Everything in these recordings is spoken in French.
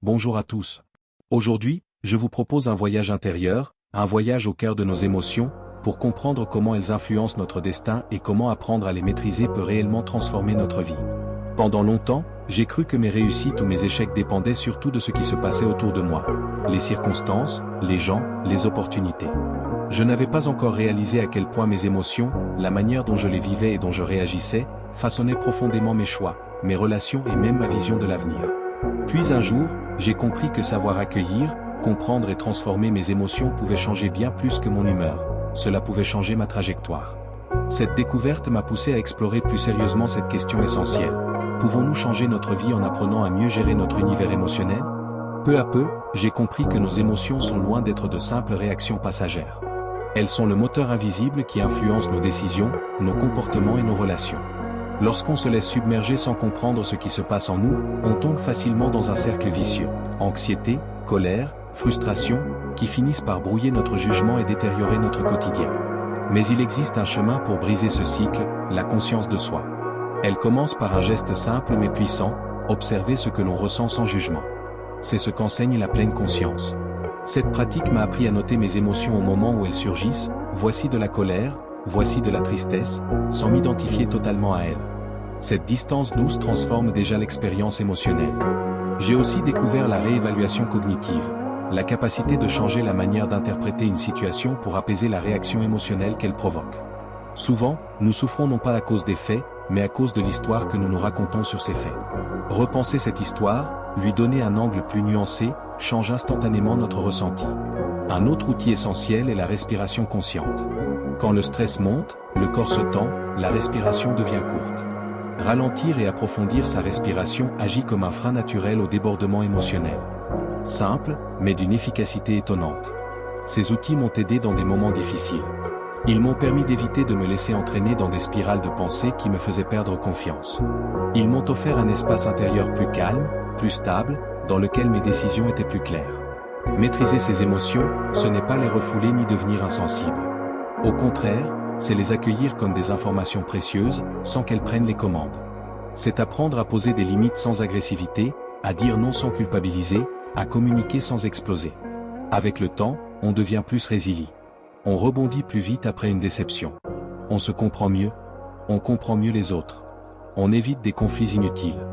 Bonjour à tous. Aujourd'hui, je vous propose un voyage intérieur, un voyage au cœur de nos émotions, pour comprendre comment elles influencent notre destin et comment apprendre à les maîtriser peut réellement transformer notre vie. Pendant longtemps, j'ai cru que mes réussites ou mes échecs dépendaient surtout de ce qui se passait autour de moi. Les circonstances, les gens, les opportunités. Je n'avais pas encore réalisé à quel point mes émotions, la manière dont je les vivais et dont je réagissais, façonnaient profondément mes choix, mes relations et même ma vision de l'avenir. Puis un jour, j'ai compris que savoir accueillir, comprendre et transformer mes émotions pouvait changer bien plus que mon humeur. Cela pouvait changer ma trajectoire. Cette découverte m'a poussé à explorer plus sérieusement cette question essentielle. Pouvons-nous changer notre vie en apprenant à mieux gérer notre univers émotionnel? Peu à peu, j'ai compris que nos émotions sont loin d'être de simples réactions passagères. Elles sont le moteur invisible qui influence nos décisions, nos comportements et nos relations. Lorsqu'on se laisse submerger sans comprendre ce qui se passe en nous, on tombe facilement dans un cercle vicieux. Anxiété, colère, frustration, qui finissent par brouiller notre jugement et détériorer notre quotidien. Mais il existe un chemin pour briser ce cycle, la conscience de soi. Elle commence par un geste simple mais puissant, observer ce que l'on ressent sans jugement. C'est ce qu'enseigne la pleine conscience. Cette pratique m'a appris à noter mes émotions au moment où elles surgissent, voici de la colère, voici de la tristesse, sans m'identifier totalement à elles. Cette distance douce transforme déjà l'expérience émotionnelle. J'ai aussi découvert la réévaluation cognitive, la capacité de changer la manière d'interpréter une situation pour apaiser la réaction émotionnelle qu'elle provoque. Souvent, nous souffrons non pas à cause des faits, mais à cause de l'histoire que nous nous racontons sur ces faits. Repenser cette histoire, lui donner un angle plus nuancé, change instantanément notre ressenti. Un autre outil essentiel est la respiration consciente. Quand le stress monte, le corps se tend, la respiration devient courte. Ralentir et approfondir sa respiration agit comme un frein naturel au débordement émotionnel. Simple, mais d'une efficacité étonnante. Ces outils m'ont aidé dans des moments difficiles. Ils m'ont permis d'éviter de me laisser entraîner dans des spirales de pensée qui me faisaient perdre confiance. Ils m'ont offert un espace intérieur plus calme, plus stable, dans lequel mes décisions étaient plus claires. Maîtriser ses émotions, ce n'est pas les refouler ni devenir insensible. Au contraire, c'est les accueillir comme des informations précieuses, sans qu'elles prennent les commandes. C'est apprendre à poser des limites sans agressivité, à dire non sans culpabiliser, à communiquer sans exploser. Avec le temps, on devient plus résilient. On rebondit plus vite après une déception. On se comprend mieux. On comprend mieux les autres. On évite des conflits inutiles.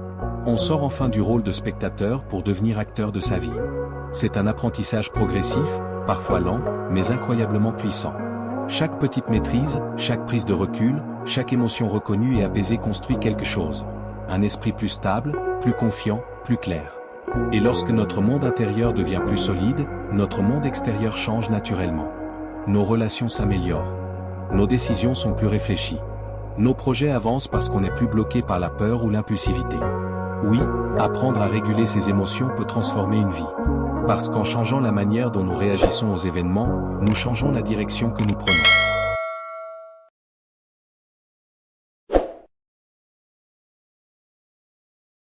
On sort enfin du rôle de spectateur pour devenir acteur de sa vie. C'est un apprentissage progressif, parfois lent, mais incroyablement puissant. Chaque petite maîtrise, chaque prise de recul, chaque émotion reconnue et apaisée construit quelque chose. Un esprit plus stable, plus confiant, plus clair. Et lorsque notre monde intérieur devient plus solide, notre monde extérieur change naturellement. Nos relations s'améliorent. Nos décisions sont plus réfléchies. Nos projets avancent parce qu'on n'est plus bloqué par la peur ou l'impulsivité. Oui, apprendre à réguler ses émotions peut transformer une vie. Parce qu'en changeant la manière dont nous réagissons aux événements, nous changeons la direction que nous prenons.